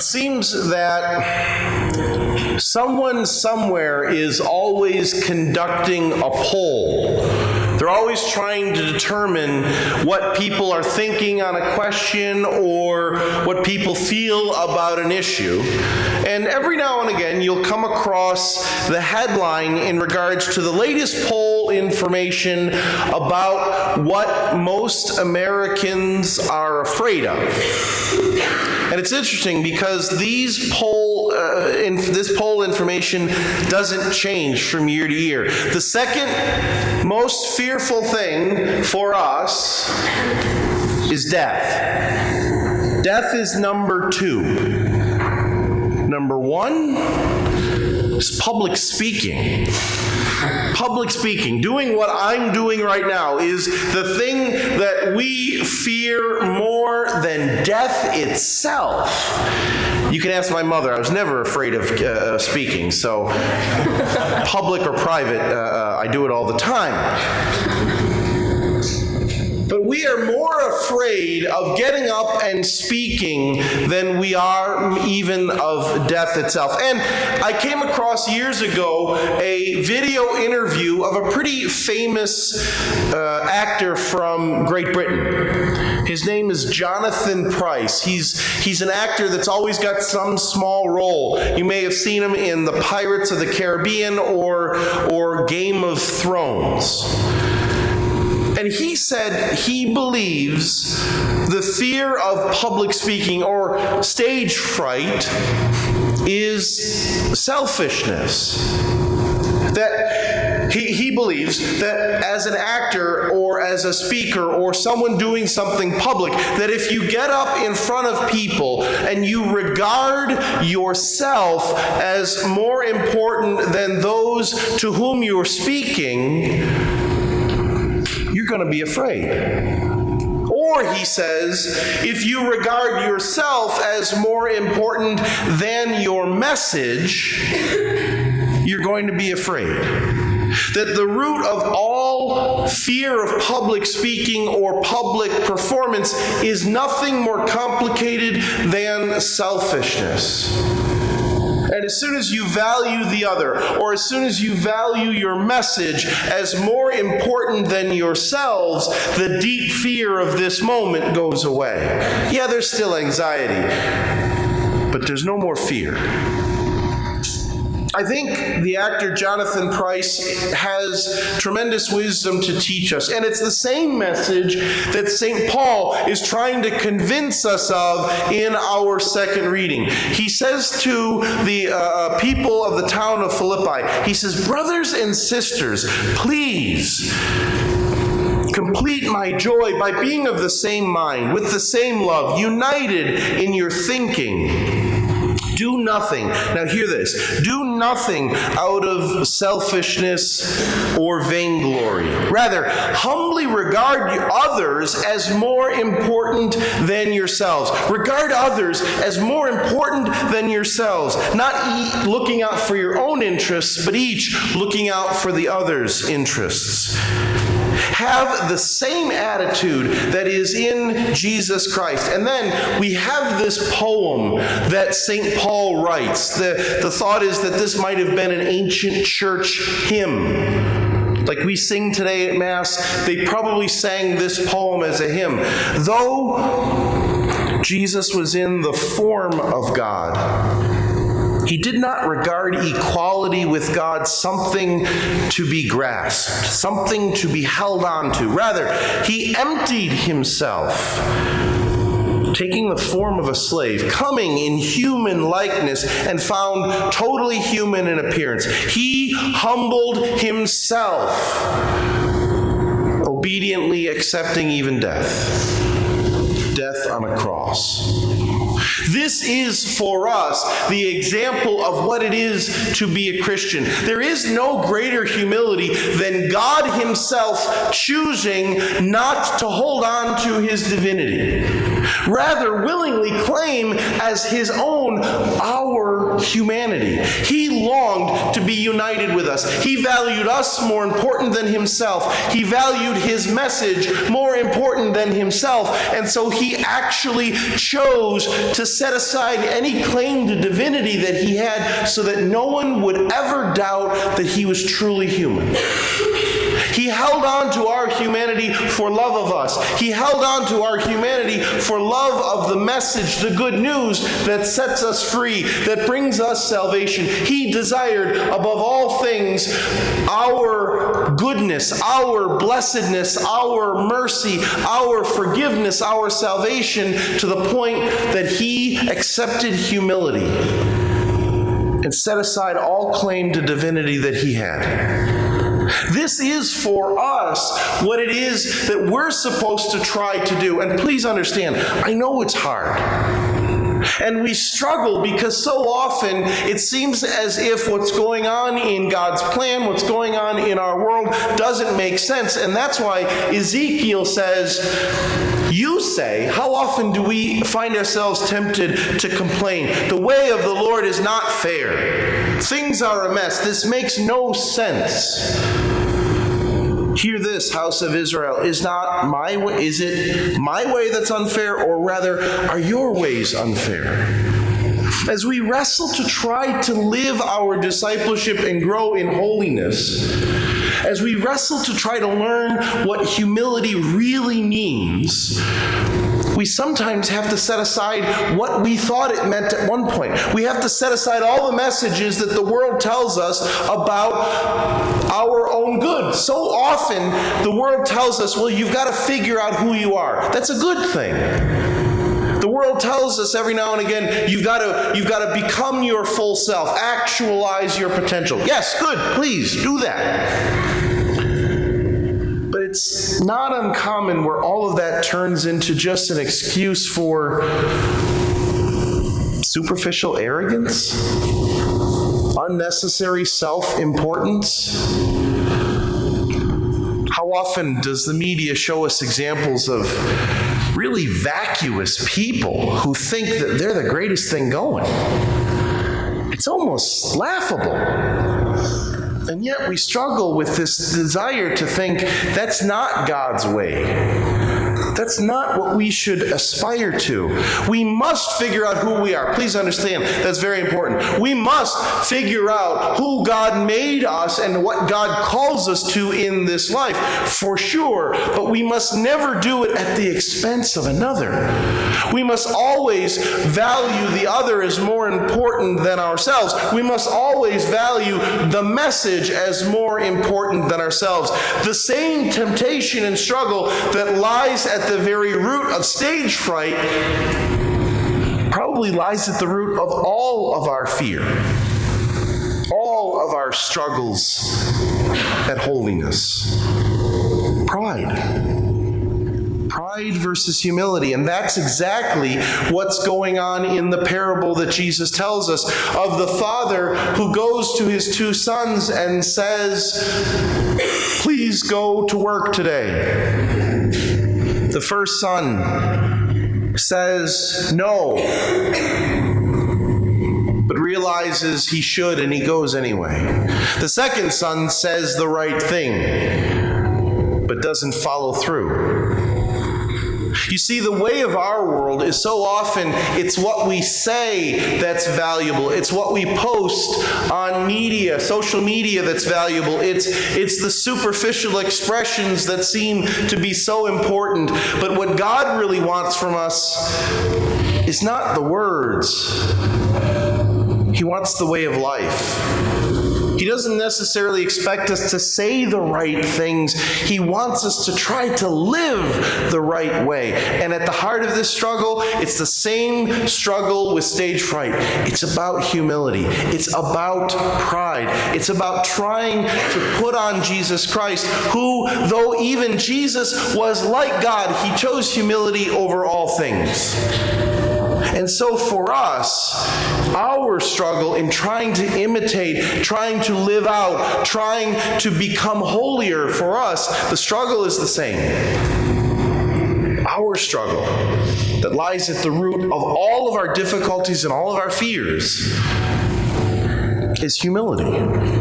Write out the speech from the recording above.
It seems that someone somewhere is always conducting a poll. They're always trying to determine what people are thinking on a question or what people feel about an issue. And every now and again, you'll come across the headline in regards to the latest poll information about what most Americans are afraid of. And it's interesting because this poll information doesn't change from year to year. The second most fearful thing for us is death. Death is number 2. Number 1 is public speaking. Public speaking, doing what I'm doing right now, is the thing that we fear more than death itself. You can ask my mother. I was never afraid of speaking, so public or private, I do it all the time. But we are more afraid of getting up and speaking than we are even of death itself. And I came across years ago a video interview of a pretty famous actor from Great Britain. His name is Jonathan Pryce. He's an actor that's always got some small role. You may have seen him in the Pirates of the Caribbean or Game of Thrones. And he said he believes the fear of public speaking or stage fright is selfishness. That he believes that as an actor or as a speaker or someone doing something public, that if you get up in front of people and you regard yourself as more important than those to whom you're speaking, you're going to be afraid. Or, he says, if you regard yourself as more important than your message, you're going to be afraid. That the root of all fear of public speaking or public performance is nothing more complicated than selfishness. And as soon as you value the other, or as soon as you value your message as more important than yourselves, the deep fear of this moment goes away. Yeah, there's still anxiety, but there's no more fear. I think the actor Jonathan Pryce has tremendous wisdom to teach us, and it's the same message that St. Paul is trying to convince us of in our second reading. He says to the people of the town of Philippi, he says, "Brothers and sisters, please complete my joy by being of the same mind, with the same love, united in your thinking. Do nothing," now hear this, "do nothing out of selfishness or vainglory. Rather, humbly regard others as more important than yourselves." Regard others as more important than yourselves. Not looking out for your own interests, but each looking out for the other's interests. Have the same attitude that is in Jesus Christ. And then we have this poem that St. Paul writes. The thought is that this might have been an ancient church hymn. Like we sing today at Mass, they probably sang this poem as a hymn. Though Jesus was in the form of God, he did not regard equality with God something to be grasped, something to be held on to. Rather, he emptied himself, taking the form of a slave, coming in human likeness, and found totally human in appearance. He humbled himself, obediently accepting even death on a cross. This is for us the example of what it is to be a Christian. There is no greater humility than God himself choosing not to hold on to his divinity. rather willingly claim as his own our humanity. He longed to be united with us. He valued us more important than himself. He valued his message more important than himself. And so he actually chose to set aside any claim to divinity that he had so that no one would ever doubt that he was truly human. He held on to our humanity for love of us. He held on to our humanity for love of the message, the good news that sets us free, that brings us salvation. He desired, above all things, our goodness, our blessedness, our mercy, our forgiveness, our salvation, to the point that he accepted humility and set aside all claim to divinity that he had. This is for us what it is that we're supposed to try to do. And please understand, I know it's hard. And we struggle because so often it seems as if what's going on in God's plan, what's going on in our world, doesn't make sense. And that's why Ezekiel says, you say, how often do we find ourselves tempted to complain? The way of the Lord is not fair. Things are a mess. This makes no sense. Hear this, house of Israel. Is it my way that's unfair, or rather, are your ways unfair? As we wrestle to try to live our discipleship and grow in holiness, as we wrestle to try to learn what humility really means, we sometimes have to set aside what we thought it meant at one point. We have to set aside all the messages that the world tells us about our own good. So often, the world tells us, well, you've got to figure out who you are. That's a good thing. The world tells us every now and again, you've got to become your full self, actualize your potential. Yes, good, please, do that. But it's not uncommon where all of that turns into just an excuse for superficial arrogance, unnecessary self-importance. How often does the media show us examples of really vacuous people who think that they're the greatest thing going? It's almost laughable. And yet we struggle with this desire to think that's not God's way. That's not what we should aspire to. We must figure out who we are. Please understand, that's very important. We must figure out who God made us and what God calls us to in this life, for sure. But we must never do it at the expense of another. We must always value the other as more important than ourselves. We must always value the message as more important than ourselves. The same temptation and struggle that lies at the very root of stage fright probably lies at the root of all of our fear, all of our struggles at holiness. Pride. Pride versus humility. And that's exactly what's going on in the parable that Jesus tells us of the father who goes to his two sons and says, please go to work today. The first son says no, but realizes he should and he goes anyway. The second son says the right thing, but doesn't follow through. You see, the way of our world is so often it's what we say that's valuable. It's what we post on media, social media, that's valuable. It's the superficial expressions that seem to be so important. But what God really wants from us is not the words. He wants the way of life. He doesn't necessarily expect us to say the right things. He wants us to try to live the right way. And at the heart of this struggle, it's the same struggle with stage fright. It's about humility. It's about pride. It's about trying to put on Jesus Christ, who, though even Jesus was like God, he chose humility over all things. And so for us, our struggle in trying to imitate, trying to live out, trying to become holier, for us, the struggle is the same. Our struggle that that lies at the root of all of our difficulties and all of our fears is humility.